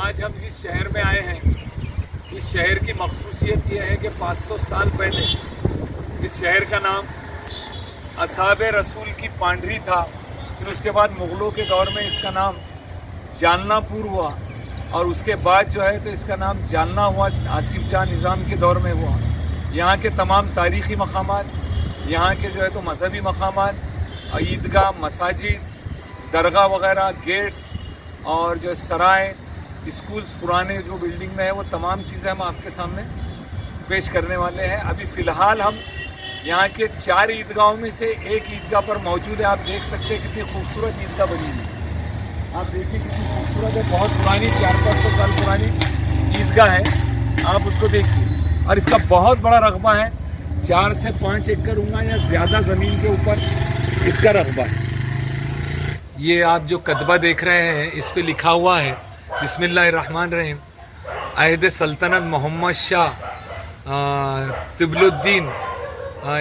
आज हम जिस शहर में आए हैं, इस शहर की मखसूसियत यह है कि 500 साल पहले इस शहर का नाम असहाबे रसूल की पांडरी था। फिर उसके बाद मुग़लों के दौर में इसका नाम जालनापुर हुआ और उसके बाद जो है तो इसका नाम जालना हुआ, आसिफ जाह निज़ाम के दौर में हुआ। यहाँ के तमाम तारीख़ी मकामात, यहाँ के जो है तो मजहबी मकामात, ईदगाह, मसाजिद, दरगाह वगैरह, गेट्स और जो सराय, स्कूल्स पुराने जो बिल्डिंग में है, वो तमाम चीज़ें हम आपके सामने पेश करने वाले हैं। अभी फ़िलहाल हम यहाँ के 4 ईदगाहों में से एक ईदगाह पर मौजूद है। आप देख सकते हैं कितनी खूबसूरत ईदगाह बनी हुई है। आप देखिए कितनी खूबसूरत है, बहुत पुरानी, 400-500 साल पुरानी ईदगाह है। आप उसको देखिए और इसका बहुत बड़ा रकबा है, 4 से 5 एकड़ होगा या ज़्यादा ज़मीन के ऊपर इसका रकबा है। ये आप जो कतबा देख रहे हैं, इस पे लिखा हुआ है बिस्मिल्लाहिर्रहमानिर्रहीम, अहद सल्तनत मोहम्मद शाह तिबलुद्दीन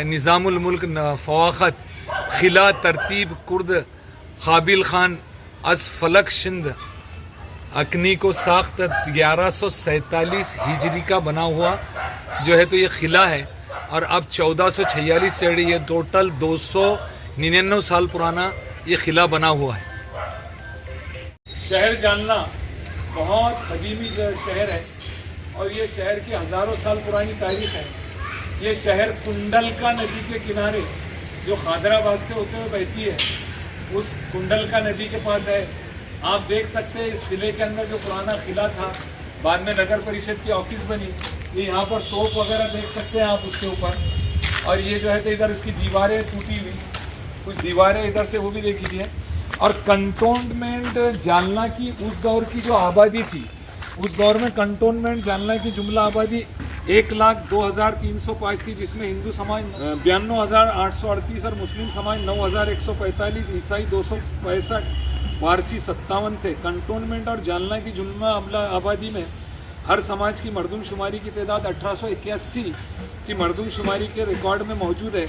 निज़ामुल मुल्क फ़वाख़त खिला तरतीब कुर्द काबिल ख़ान अज़ फलक शिंद अकनी को साख्त 1147 हिजरी का बना हुआ जो है तो ये किला है और अब 1446 से ये टोटल 299 साल पुराना ये किला बना हुआ है। शहर जालना बहुत कदीमी शहर है और ये शहर की हज़ारों साल पुरानी तारीख़ है। ये शहर कुंडलका नदी के किनारे जो हैदराबाद से होते हुए बहती है, उस कुंडलका नदी के पास है। आप देख सकते हैं इस किले के अंदर जो पुराना किला था, बाद में नगर परिषद की ऑफिस बनी। ये यहाँ पर तोप वगैरह देख सकते हैं आप उसके ऊपर। और ये जो है तो इधर उसकी दीवारें टूटी हुई, कुछ दीवारें इधर से वो भी देख लीजिए। और कंटोनमेंट जालना की उस दौर की जो आबादी थी, उस दौर में कंटोनमेंट जालना की जुमला आबादी 1,02,305 थी, जिसमें हिंदू समाज 92,838 और मुस्लिम समाज 9,145, ईसाई 265, पारसी 57 थे। कंटोनमेंट और जालना की जुमला आबादी में हर समाज की मरदमशुमारी की तादाद 1881 की मरदमशुमारी के रिकॉर्ड में मौजूद है,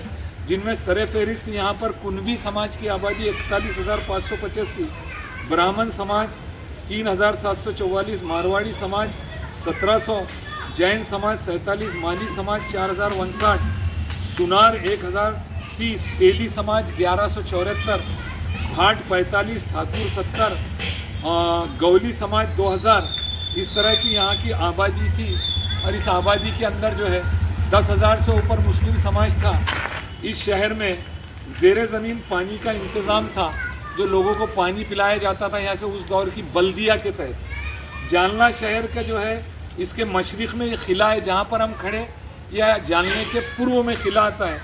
जिनमें सरे फहरिस्त यहाँ पर कुनबी समाज की आबादी 41,585, ब्राह्मण समाज 3,744, मारवाड़ी समाज 1,700, जैन समाज 47, माली समाज 4,059, सुनार 1,030, तेली समाज 1,174, भाट 45, ठाकुर 70, गौली समाज 2,000। इस तरह की यहाँ की आबादी थी और इस आबादी के अंदर जो है 10,000 से ऊपर मुस्लिम समाज था। इस शहर में ज़ेरे ज़मीन पानी का इंतज़ाम था, जो लोगों को पानी पिलाया जाता था यहाँ से उस दौर की बल्दिया के तहत। जालना शहर का जो है इसके मशरिक़ में ये किला है जहाँ पर हम खड़े, या जालने के पूर्व में किला आता है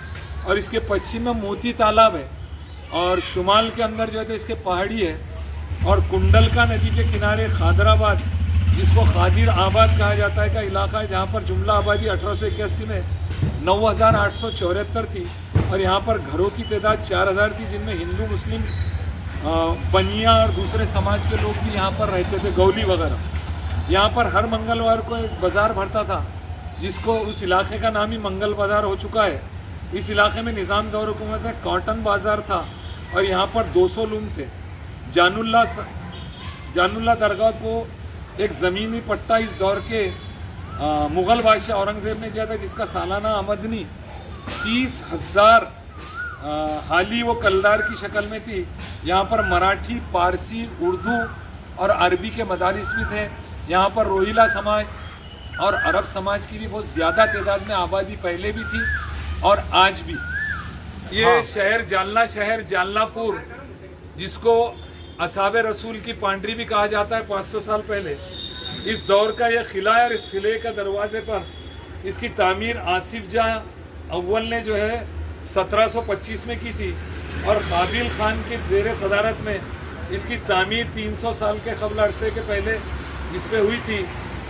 और इसके पश्चिम में मोती तालाब है और शुमाल के अंदर जो है तो इसके पहाड़ी है। और कुंडलका नदी के किनारे खादराबाद, जिसको खादिर आबाद कहा जाता है, का इलाका है, जहाँ पर जुमला आबादी 1881 में 9,874 थी और यहाँ पर घरों की तादाद 4,000 थी, जिनमें हिंदू, मुस्लिम, बनिया और दूसरे समाज के लोग भी यहाँ पर रहते थे, गौली वगैरह। यहाँ पर हर मंगलवार को एक बाज़ार भरता था, जिसको उस इलाके का नाम ही मंगल बाज़ार हो चुका है। इस इलाके में निज़ाम दौर हुकूमत में कॉटन बाज़ार था और यहाँ पर 200 लूम थे। जानुल्ला दरगाह को एक ज़मीनी पट्टा इस दौर के मुग़ल बादशाह औरंगज़ेब ने दिया था, जिसका सालाना आमदनी 30,000 हाली व कलदार की शक्ल में थी। यहाँ पर मराठी, पारसी, उर्दू और अरबी के मदारिस भी थे। यहाँ पर रोहिला समाज और अरब समाज की भी बहुत ज़्यादा तादाद में आबादी पहले भी थी और आज भी। ये शहर जालना, शहर जालनापुर, जिसको असहाबे रसूल की पांडरी भी कहा जाता है 500 साल पहले, इस दौर का यह किला है। और इस किले का दरवाजे पर इसकी तामीर आसिफ जाह अव्वल ने जो है 1725 में की थी और काबिल ख़ान की ज़ेरे सदारत में इसकी तामीर 300 साल के क़ब्ल अरसे के पहले इस पर हुई थी।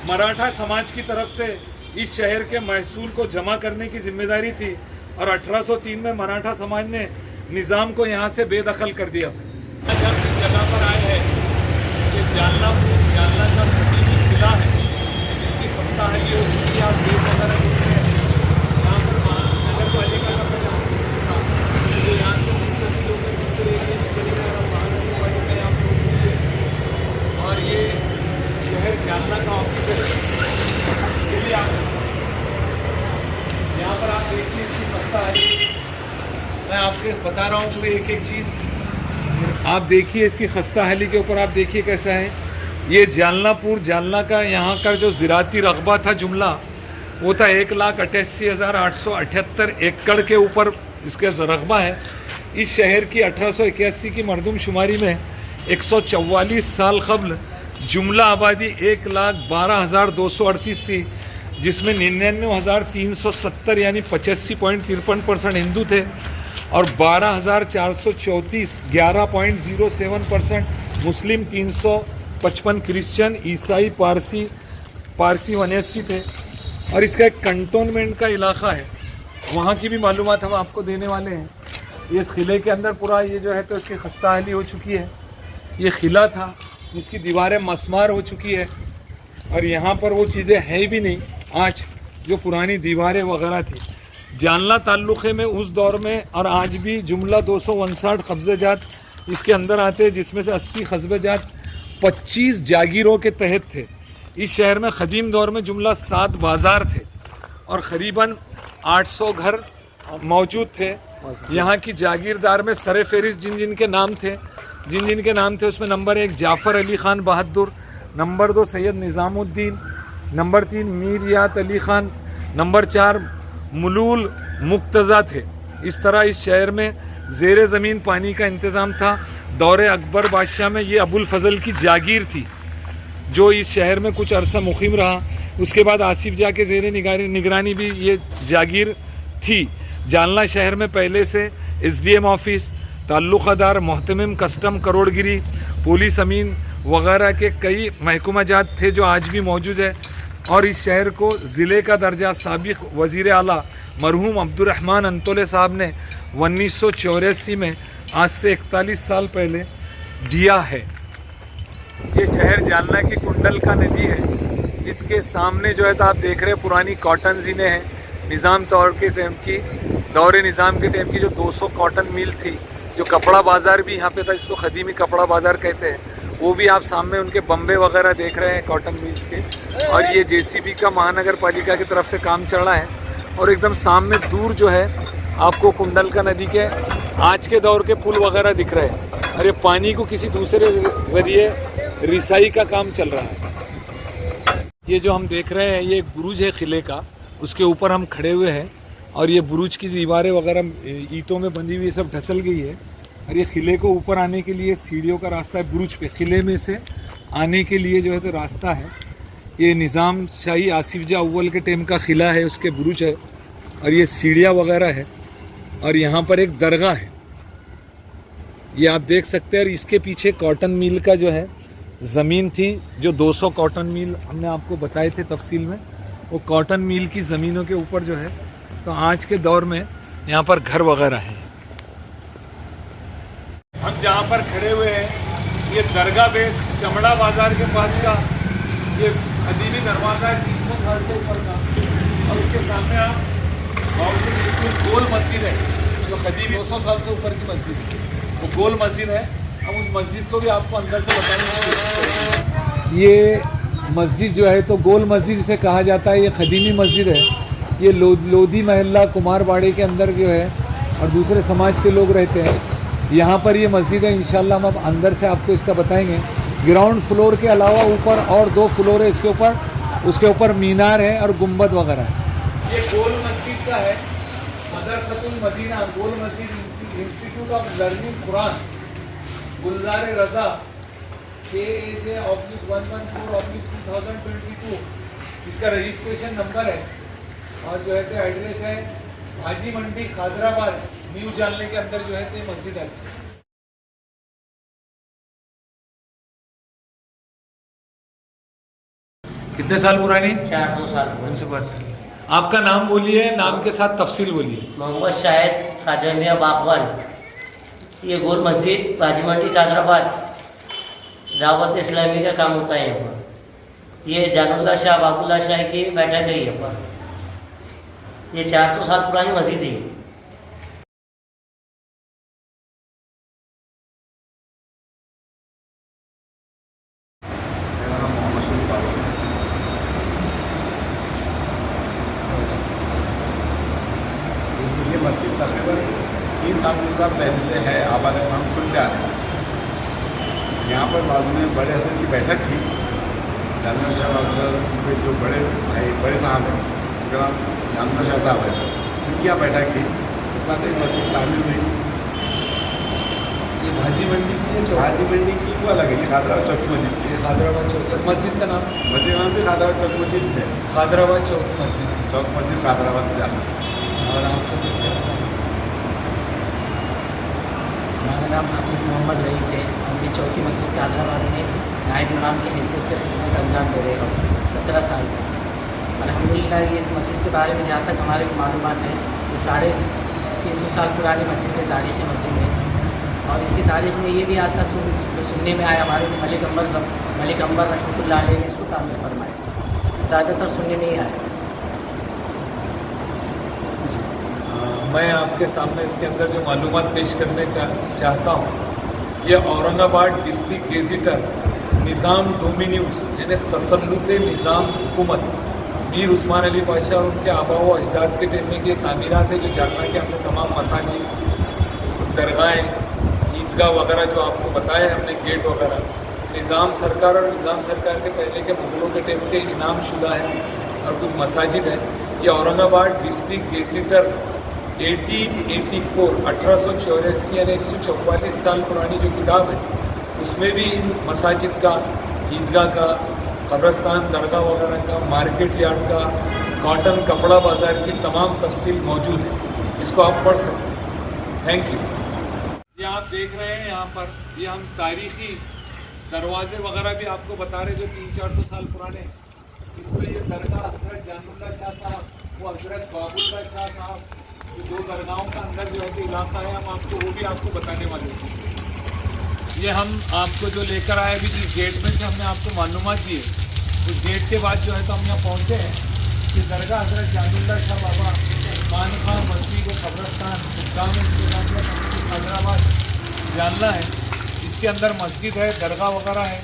मराठा समाज की तरफ से इस शहर के महसूल को जमा करने की जिम्मेदारी थी और 1803 में मराठा समाज ने निज़ाम को यहाँ से बेदखल कर दिया। जब इस जगह पर आए हैं कि जालना का कदीमी किला है, जिसकी पस्ता है ये उसकी आप देख वगैरह देखते हैं। यहाँ पर नगर पालिका का पहले ऑफिस था, जो यहाँ से मुंतकिल होकर दूसरे एरिया में चले गए और महानगर पालिका यहाँ पर। और ये शहर बता रहा हूँ पूरी एक एक चीज़। आप देखिए इसकी खस्ता हाली के ऊपर, आप देखिए कैसा है। ये जालना का यहाँ का जो ज़राती रकबा था जुमला, वो था 1,88,878 एकड़ के ऊपर इसका रकबा है। इस शहर की 1881 की मरदमशुमारी में 144 साल कबल जुमला आबादी 1,12,238 थी, जिसमें 99,370 यानी 85.53% हिंदू थे और 12,434 11.07% मुस्लिम, 355 क्रिश्चियन, ईसाई, पारसी 89 थे। और इसका एक कंटोनमेंट का इलाका है, वहाँ की भी मालूमात हम आपको देने वाले हैं। ये इस किले के अंदर पूरा ये जो है तो इसकी खस्ताहाली हो चुकी है। ये किला था, इसकी दीवारें मस्मार हो चुकी है और यहाँ पर वो चीज़ें हैं भी नहीं आज जो पुरानी दीवारें वगैरह थी। जानला ताल्लुक़े में उस दौर में और आज भी जुमला 259 कब्ज़ेजात इसके अंदर आते हैं, जिसमें से 80 कब्ज़ेजात 25 जागीरों के तहत थे। इस शहर में क़दीम दौर में जुमला 7 बाज़ार थे और क़रीबन 800 घर मौजूद थे। यहाँ की जागीरदार में सर फहरिस्त जिन जिन के नाम थे उसमें नंबर 1 जाफ़र अली ख़ान बहादुर, नंबर 2 सैयद निज़ामुद्दीन, नंबर 3 मीर यात अली ख़ान, नंबर 4 मुलूल मुक्तज़ा थे। इस तरह इस शहर में ज़ेर ज़मीन पानी का इंतज़ाम था। दौरे अकबर बादशाह में ये अबुल फ़ज़ल की जागीर थी जो इस शहर में कुछ अरसा मुक़ीम रहा। उसके बाद आसिफ जा के ज़ेर निगरानी भी ये जागीर थी। जालना शहर में पहले से SDM ऑफिस, ताल्लुक़दार, मोहतमिम, कस्टम, करोड़गिरी, पुलिस अमीन वगैरह के कई महकूमाजात थे जो आज भी मौजूद है। और इस शहर को ज़िले का दर्जा साबिक़ वज़ीर आला मरहूम अब्दुर्रहमान अंतोले साहब ने 1984 में आज से 41 साल पहले दिया है। ये शहर जालना की कुंडल का नदी है, जिसके सामने जो है तो आप देख रहे हैं पुरानी कॉटन ज़ीनें हैं। निज़ाम तौर के टाइम की, दौरे निज़ाम के टाइम की जो 200 कॉटन मिल थी, जो कपड़ा बाज़ार भी यहाँ पे था, इसको ख़दीमी कपड़ा बाज़ार कहते हैं, वो भी आप सामने उनके बम्बे वगैरह देख रहे हैं कॉटन मिल्स के। और ये JCB का महानगर पालिका की तरफ से काम चल रहा है। और एकदम सामने दूर जो है आपको कुंडल का नदी के आज के दौर के पुल वगैरह दिख रहे हैं और ये पानी को किसी दूसरे ज़रिए रिसाई का काम चल रहा है। ये जो हम देख रहे हैं ये एक बुरुज है किले का, उसके ऊपर हम खड़े हुए हैं और ये बुरुज की दीवारें वगैरह ईंटों में बंधी हुई सब ढसल गई है। और ये किले को ऊपर आने के लिए सीढ़ियों का रास्ता है। बुरुज पे किले में से आने के लिए जो है तो रास्ता है। ये निज़ाम शाही आसिफ जा अव्वल के टाइम का किला है, उसके बुरुज है और ये सीढ़ियाँ वगैरह है। और यहाँ पर एक दरगाह है, ये आप देख सकते हैं। और इसके पीछे कॉटन मिल का जो है ज़मीन थी, जो 200 कॉटन मिल हमने आपको बताए थे तफसील में, वो कॉटन मिल की ज़मीनों के ऊपर जो है तो आज के दौर में यहाँ पर घर वगैरह हैं। हम जहाँ पर खड़े हुए हैं ये दरगाह बेस चमड़ा बाज़ार के पास का ये क़दीमी दरवाज़ा है 300 साल से ऊपर का। और उसके सामने आप गोल मस्जिद है जो क़दीमी 200 साल से ऊपर की मस्जिद है, वो गोल मस्जिद है। हम उस मस्जिद को भी आपको अंदर से बताएंगे। ये मस्जिद जो है तो गोल मस्जिद इसे कहा जाता है। ये क़दीमी मस्जिद है। ये लोधी महल्ला कुमारबाड़े के अंदर जो है और दूसरे समाज के लोग रहते हैं। यहाँ पर ये मस्जिद है। इंशाल्लाह हम अब अंदर से आपको इसका बताएंगे। ग्राउंड फ्लोर के अलावा ऊपर और 2 फ्लोर है इसके ऊपर, उसके ऊपर मीनार है और गुम्बद वगैरह है। ये गोल मस्जिद का है, मदरसतुल मदीना गोल मस्जिद institute of learning Quran Gulzar Raza KAJ/114/2022 इसका रजिस्ट्रेशन नंबर है। और जो है तो एड्रेस है हाजी मंडी खादराबाद न्यू जालने के अंदर जो है तो मस्जिद है। कितने साल पुरानी? 400 साल। उनसे बात करिए। आपका नाम बोलिए, नाम के साथ तफसील बोलिए। मोहम्मद शाहिद ख्वाजा मियां बागवान। ये गोल मस्जिद हाजी मंडी खादराबाद दावत इस्लामी का काम होता है यहाँ पर। ये जानुल्ला शाह बाबुल्ला शाह की बैठक है यहाँ पर। ये 400 साल पुरानी मस्जिद है। ये मस्जिद तकरीबन 3 साल साल पहले से है, आबाद खान सुनते आते हैं। यहाँ पर बाजू में बड़े हजरत की बैठक थी, जानवर शाह अफजल के जो बड़े भाई बड़े साहब हैं, उनका नाम जानवर शाह साहब है, उनकी यहाँ बैठक थी। उसके बाद एक मस्जिद तामीर हुई। ये भाजी मंडी की है, हाजी मंडी की वो अलग है, ये खादराबाद चौकी मस्जिद की है। खादराबाद चौक मस्जिद का नाम, मस्जिद नाम भी खादराबाद चौकी मस्जिद से, खादराबाद चौक मस्जिद। चौक मस्जिद खादराबाद में जाना। और आपको हमारा नाम हाफिज़ मोहम्मद रईस है। हम भी चौकी मस्जिद हैदराबाद में नायब इमाम की हैसियत से खिदमत अंजाम दे रहे हैं 17 साल से। अल्हम्दुलिल्लाह ये इस मस्जिद के बारे में जहाँ तक हमारे को मालूमात है, ये 350 साल पुरानी मस्जिद है, तारीख़ी मस्जिद है। और इसकी तारीख़ में ये भी आता सुनने में आया, हमारे मलिक अंबर रहमतुल्लाह अलैह ने इसको तामीर फरमाया, ज़्यादातर सुनने में ही आया। मैं आपके सामने इसके अंदर जो मालूमात पेश करने चाहता हूँ, ये औरंगाबाद डिस्ट्रिक्ट गेजिटर निज़ाम डोमिन्यूस यानी तसल्लुत निज़ाम हुकूमत मीर उस्मान अली बादशाह और उनके आबा व अजदाद के टाइम में ये तामीरात है जो जालना के हमने तमाम मसाजिद, दरगाहें, ईदगाह वगैरह जो आपको बताया हमने, गेट वगैरह, निज़ाम सरकार और निज़ाम सरकार के पहले के मुगलों के टाइम के इनाम शुदा है और कुछ मसाजिद है। ये औरंगाबाद डिस्ट्रिक्ट गेजिटर 1884 यानी 144 साल पुरानी जो किताब है, उसमें भी मसाजिद का, ईदगाह का, कब्रस्तान, दरगाह वगैरह का, मार्केट यार्ड का, कॉटन कपड़ा बाज़ार की तमाम तफसील मौजूद है, जिसको आप पढ़ सकते हैं। Thank you. ये आप देख रहे हैं यहाँ पर, ये हम तारीखी दरवाजे वगैरह भी आपको बता रहे जो 300-400 साल पुराने हैं। इसमें ये दरगाह हजरत जानुल्लाह शाह साहब, वो हजरत बाबुल्लाह शाह साहब, जो 2 दरगाहों का अंदर जो है कि इलाका है, हम आपको वो भी आपको बताने वाले हैं। ये हम आपको जो लेकर आए अभी जिस गेट में से हमने आपको मालूमात दी है, उस गेट के बाद जो है तो हम यहाँ पहुँचे हैं कि दरगाह हजरत जानुल्लाह शाह बाबा खानखा मस्जिद व कब्रस्तान हैदराबाद जानना है। इसके अंदर मस्जिद है, दरगाह वगैरह है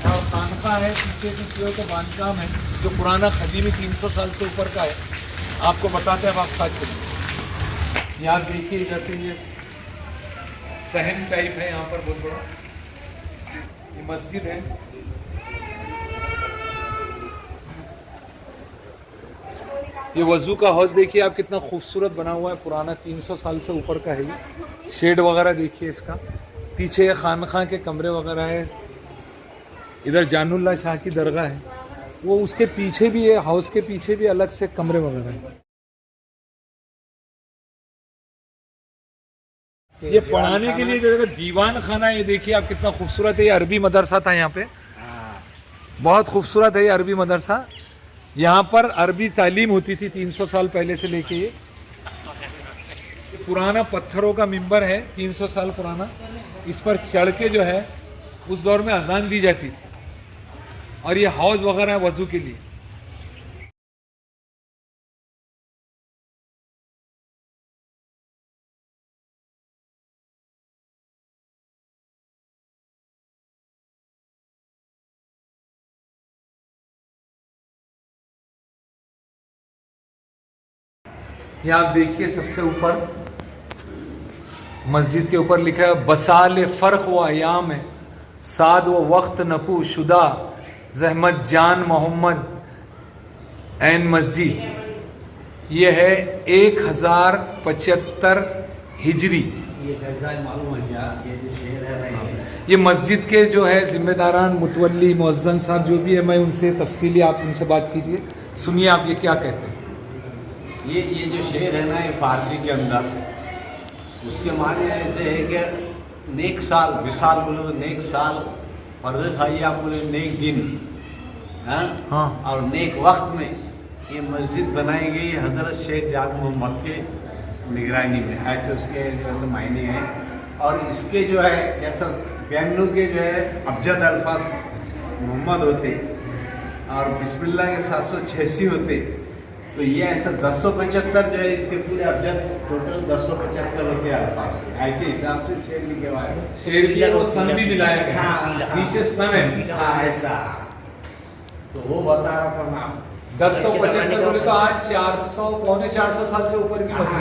और खानखा है, पीछे की तो बांधकाम है जो पुराना खदीमी 300 साल से ऊपर का है। आपको बताते हैं, आप साथ चलिए। यहाँ देखिए इधर से ये सहन टाइप है, यहाँ पर बहुत बड़ा ये मस्जिद है। ये वज़ू का हौज देखिए आप, कितना खूबसूरत बना हुआ है, पुराना 300 साल से ऊपर का है ये। शेड वगैरह देखिए इसका, पीछे खानखा के कमरे वगैरह है, इधर जानुल्लाह शाह की दरगाह है, वो उसके पीछे भी है, हाउस के पीछे भी अलग से कमरे वगैरह है। ये पढ़ाने के लिए जो है दीवान खाना, ये देखिए आप कितना खूबसूरत है। ये अरबी मदरसा था यहाँ पे, बहुत खूबसूरत है ये अरबी मदरसा। यहाँ पर अरबी तालीम होती थी 300 साल पहले से लेके। ये पुराना पत्थरों का मिंबर है 300 साल पुराना, इस पर चढ़ के जो है उस दौर में अजान दी जाती थी। और ये हौज वगैरह है वज़ू के लिए। ये आप देखिए सबसे ऊपर मस्जिद के ऊपर लिखा है बसाल फ़र्क व अयाम साद व वक्त नपू शुदा जहमत जान मोहम्मद ऐन मस्जिद। ये है 1075 हिजरी। ये मस्जिद के जो है जिम्मेदारान मुतवल्ली मुअज्जन साहब जो भी है, मैं उनसे तफसीली आप उनसे बात कीजिए, सुनिए आप ये क्या कहते हैं। ये जो शेर है ना, ये फारसी के अंदर उसके माने ऐसे है कि नेक साल, विसाल बोलो नेक साल, फर्ज है आप बोले नेक दिन, हाँ, और नेक वक्त में ये मस्जिद बनाई गई हज़रत शेख जान मोहम्मद के निगरानी में, ऐसे उसके जो है मायने हैं। और इसके जो है जैसा बयानों के जो है अबजद अल्फाज मोहम्मद होते और बिस्मिल्लाह के 786 होते, तो ये ऐसा 1075 जो है इसके पूरे अबजद टोटल 1075 होते हैं अल्फाज, ऐसे हिसाब से शेर लिखे हुआ है। शेर भी वो सन भी मिलाया गया, हाँ, नीचे सन है, हाँ ऐसा। तो वो बता रहा था मैं 1075 बोले तो आज 400 पौने 400 साल से ऊपर की मस्जिद।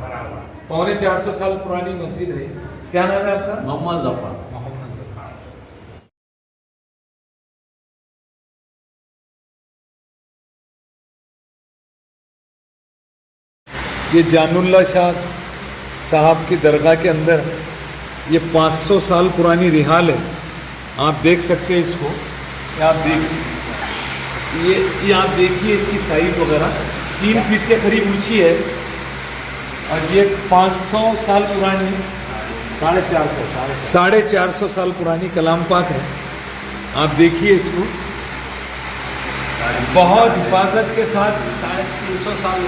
बराबर। पौने 400 साल पुरानी मस्जिद है। क्या नाम है आपका? मोहम्मद जफर। मोहम्मद जफर। ये जानुल्ला शाह साहब की दरगाह के अंदर ये 500 साल पुरानी रिहाल है। आप देख सकते हैं इसको, आप देखिए ये आप देखिए इसकी साइज वगैरह 3 फीट के करीब ऊंची है और ये 500 साल पुरानी 450 साल पुरानी कलाम पाक है। आप देखिए इसको बहुत हिफाजत के साथ 350 साल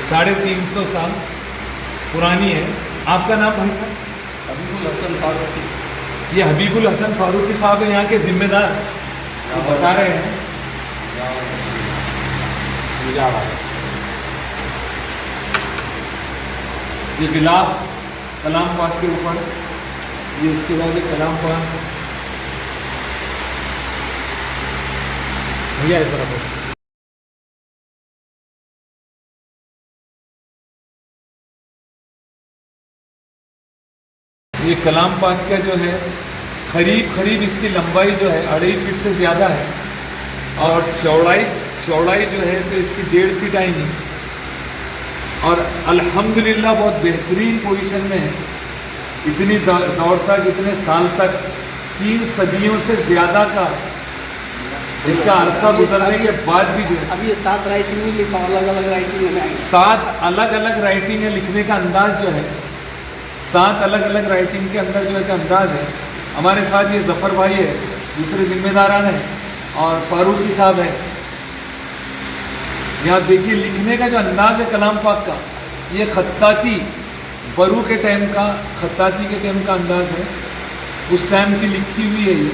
350 साल पुरानी है। आपका नाम भाई साहब? हबीबुल हसन फारूकी। ये हबीबुल हसन फारूकी साहब है यहाँ के जिम्मेदार, वो बता रहे हैं। ये गिलाफ कलाम पाक के ऊपर, ये उसके बाद ये कलाम पाक भैया इस तरह ये कलाम पाक का जो है करीब इसकी लंबाई जो है 2.5 फीट से ज़्यादा है और चौड़ाई जो है तो इसकी 1.5 फीट आएगी और अल्हम्दुलिल्लाह बहुत बेहतरीन पोजीशन में है। इतनी दौर तक, इतने साल तक, 3 सदियों से ज़्यादा का इसका अरसा गुजरने के बाद भी जो है अब ये 7 राइटिंग में लिखा, अलग अलग राइटिंग में 7 अलग अलग राइटिंग है। लिखने का अंदाज जो है 7 अलग अलग राइटिंग के अंदर जो है का अंदाज है। हमारे साथ ये जफ़र भाई है, दूसरे जिम्मेदारान हैं और फारूकी साहब है। यहाँ देखिए लिखने का जो अंदाज है कलाम पाक का, ये खत्ताती बरू के टाइम का, खत्ताती के टाइम का अंदाज है, उस टाइम की लिखी हुई है ये।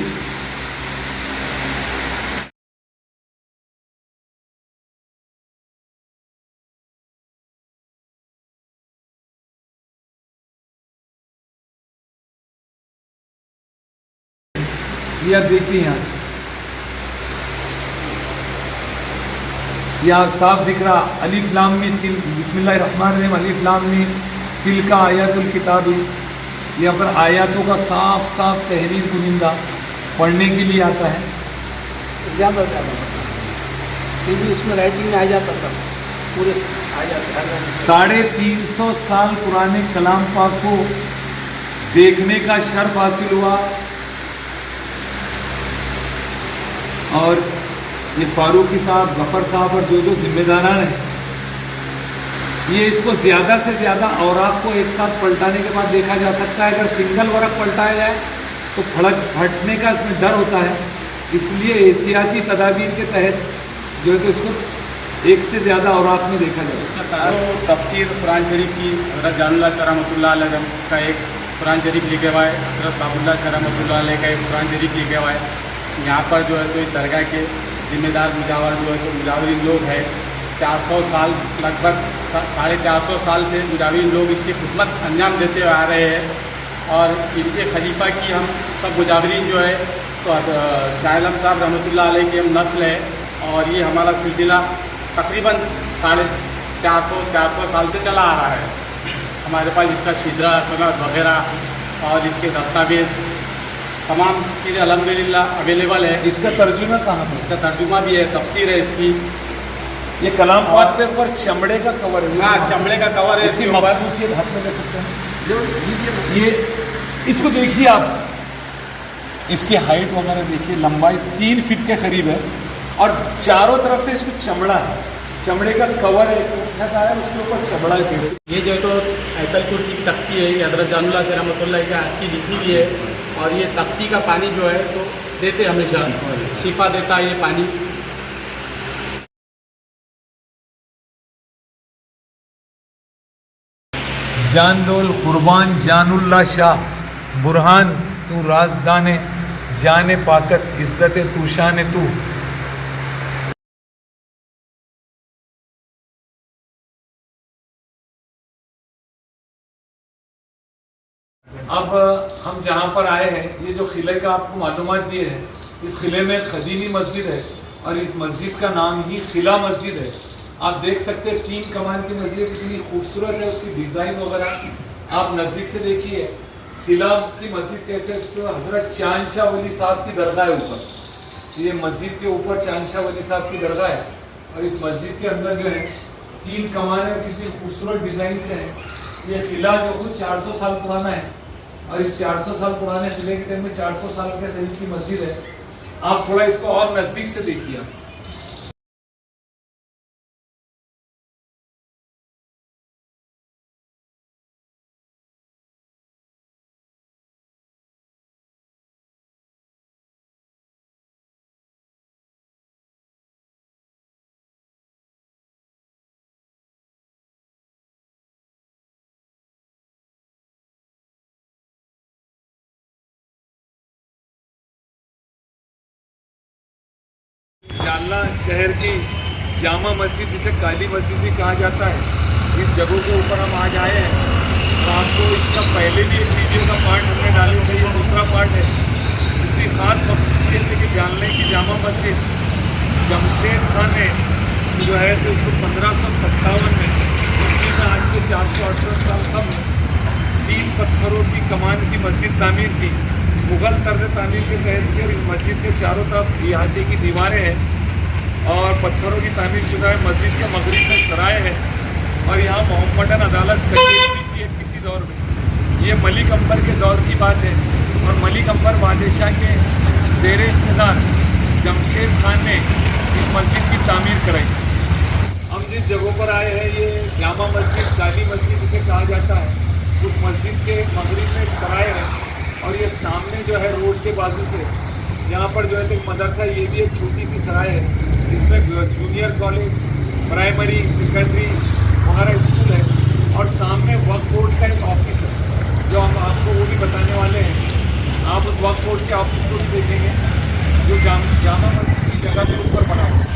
ये आप देखिए यहाँ से, यहाँ साफ दिख रहा अलिफ लाम मीम तिल, बिस्मिल्लाहिर्रहमानिर्रहीम, अलिफ लाम मीम तिल का आयातुल किताब। यहाँ पर आयातों का साफ साफ तहरीर कुनिंदा पढ़ने के लिए आता है। ज़्यादा फिर भी उसमें राइटिंग में आ जाता, सब पूरे आ जाता है। 350 साल पुराने कलाम पाक को देखने का शर्फ हासिल हुआ और ये फारूकी साहब, जफ़र साहब और जो जिम्मेदारान हैं, ये इसको ज़्यादा से ज़्यादा औराक को एक साथ पलटाने के बाद देखा जा सकता है। अगर सिंगल वर्क पलटाया जाए तो फटने का इसमें डर होता है, इसलिए एहतियाती तदाबीर के तहत जो है तो इसको एक से ज़्यादा औराक में देखा जाए। इसका तफसीर कुरान शरीफ की हज़रत जानुल्लाह शाह रहमतुल्लाह अलैह का एक कुरान शरीफ लिखे हुआ है, हज़रत बाबुल्लाह शाह रहमतुल्लाह अलैह का एक कुरान शरीफ लिखे हुआ है। यहाँ पर जो है तो इस दरगाह के ज़िम्मेदार मुजावर जो है तो मुजावरीन लोग हैं। 400 साल, लगभग 450 साल से मुजावरीन लोग इसकी खिदमत अंजाम देते हुए आ रहे हैं और इनके खलीफा की हम सब मुजावरीन जो है तो शाह आलम साहब रहमतुल्लाह अलैह की हम नस्ल है और ये हमारा सिलसिला तकरीबन 450 साल से चला आ रहा है। हमारे पास इसका शिजरा, सनद वगैरह और इसके दस्तावेज़ तमाम चीज़ें अल्हम्दुलिल्लाह अवेलेबल है। इसका तर्जुमा कहाँ पर? इसका तर्जुमा भी है, तफसीर है इसकी। ये कलाम पाक पे ऊपर चमड़े का कवर है। हाँ, चमड़े का कवर है। इसकी मखसूसियत हाथ में ले सकते हैं। ये इसको देखिए आप, इसकी हाइट वगैरह देखिए, लंबाई 3 फीट के करीब है और चारों तरफ से इसको चमड़ा है, चमड़े का कवर है, उसके ऊपर चमड़ा है। ये जो है तो आयतल कुर्सी की तख्ती है, ये हज़रत जानुल्लाह शाह रहमतुल्लाह की हाथ की लिखी हुई है और ये तख्ती का पानी जो है तो देते हमेशा शिफा देता है ये पानी। जान दोल कुर्बान जानुल्लाह शाह बुरहान तू राजदाने जाने पाकत इज्जत तू शान तू। अब हम जहाँ पर आए हैं, ये जो किले का आपको मालूमात दिए हैं, इस किले में कदीमी मस्जिद है और इस मस्जिद का नाम ही किला मस्जिद है। आप देख सकते हैं 3 कमान की मस्जिद कितनी खूबसूरत है, उसकी डिज़ाइन वगैरह आप नज़दीक से देखिए। किला की मस्जिद कैसे है, उस पर हज़रत चांद शाह वली साहब की दरगाह है ऊपर, ये मस्जिद के ऊपर चांद शाह वली साहब की दरगाह है। और इस मस्जिद के अंदर जो है 3 कमान है, कितनी खूबसूरत डिज़ाइन से है। ये किला जो खुद 400 साल पुराना है, और इस 400 साल पुराने किले के टाइम में 400 साल के करीब की मस्जिद है। आप थोड़ा इसको और नज़दीक से देखिए। जालना शहर की जामा मस्जिद, जिसे काली मस्जिद भी कहा जाता है, इस जगह के ऊपर हम आज आए हैं। तो आपको इसका पहले भी एक वीडियो का पार्ट हमने डाले थे, ये दूसरा पार्ट है। इसकी खास मकसूसियत है कि जालने की जामा मस्जिद जमशेद खान ने जो है तो इसको 1557 में, इसमें आज से 468 साल कम 3 पत्थरों की कमान की मस्जिद तामीर की। मुग़ल तर्ज तामीर के तहत के इस मस्जिद के चारों तरफ इहाते की दीवारें हैं और पत्थरों की तामीर शुदा है। मस्जिद के मगरिब में सराय है और यहाँ मोहम्मदन अदालत कचहरी भी थी किसी दौर में। ये मलिक अंबर के दौर की बात है और मलिक अंबर बादशाह के ज़ेर इक़्तिदार जमशेद खान ने इस मस्जिद की तामीर कराई। हम जिस जगह पर आए हैं ये जामा मस्जिद, काली मस्जिद जिसे कहा जाता है, उस मस्जिद के मगरिब में एक सराय है और ये सामने जो है रोड के बाजू से यहाँ पर जो है एक मदरसा, ये भी एक छोटी सी सराय है। इसमें जूनियर कॉलेज, प्राइमरी, सेकेंडरी वगैरह स्कूल है और सामने वक्फ बोर्ड का एक ऑफिस है जो हम आपको वो भी बताने वाले हैं। आप उस वक्फ बोर्ड के ऑफिस को भी देखेंगे जो जामा मस्जिद की जगह के ऊपर बना हुआ है।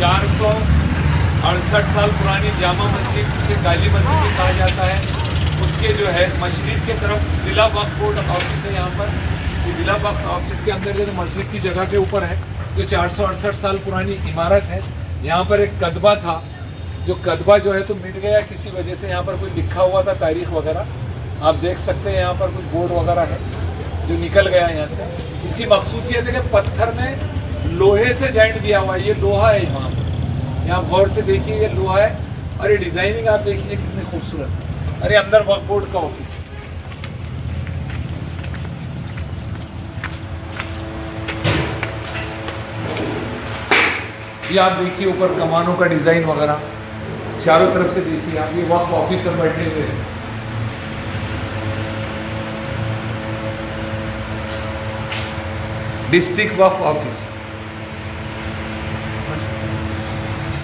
468 साल पुरानी जामा मस्जिद, जिसे काली मस्जिद भी कहा जाता है, उसके जो है मशरिक़ के तरफ ज़िला वक्फ बोर्ड ऑफिस है। यहाँ पर ज़िला वक्फ ऑफिस के अंदर जो मस्जिद की जगह के ऊपर है, जो 468 साल पुरानी इमारत है। यहाँ पर एक कदबा था, जो कदबा जो है तो मिट गया किसी वजह से। यहाँ पर कोई लिखा हुआ था तारीख वगैरह, आप देख सकते हैं यहाँ पर कुछ बोर्ड वगैरह है जो निकल गया यहाँ से। इसकी मखसूसियत है कि पत्थर में लोहे से जॉइंट दिया हुआ है, ये लोहा है। यहाँ गौर से देखिए, ये लोहा है और ये डिजाइनिंग आप देखिए कितनी खूबसूरत। अरे अंदर वक्फ बोर्ड का ऑफिस है। ये आप देखिए ऊपर कमानों का डिजाइन वगैरह, चारों तरफ से देखिए आप। ये वक्फ ऑफिसर बैठे हुए हैं। डिस्ट्रिक्ट वक्फ ऑफिस।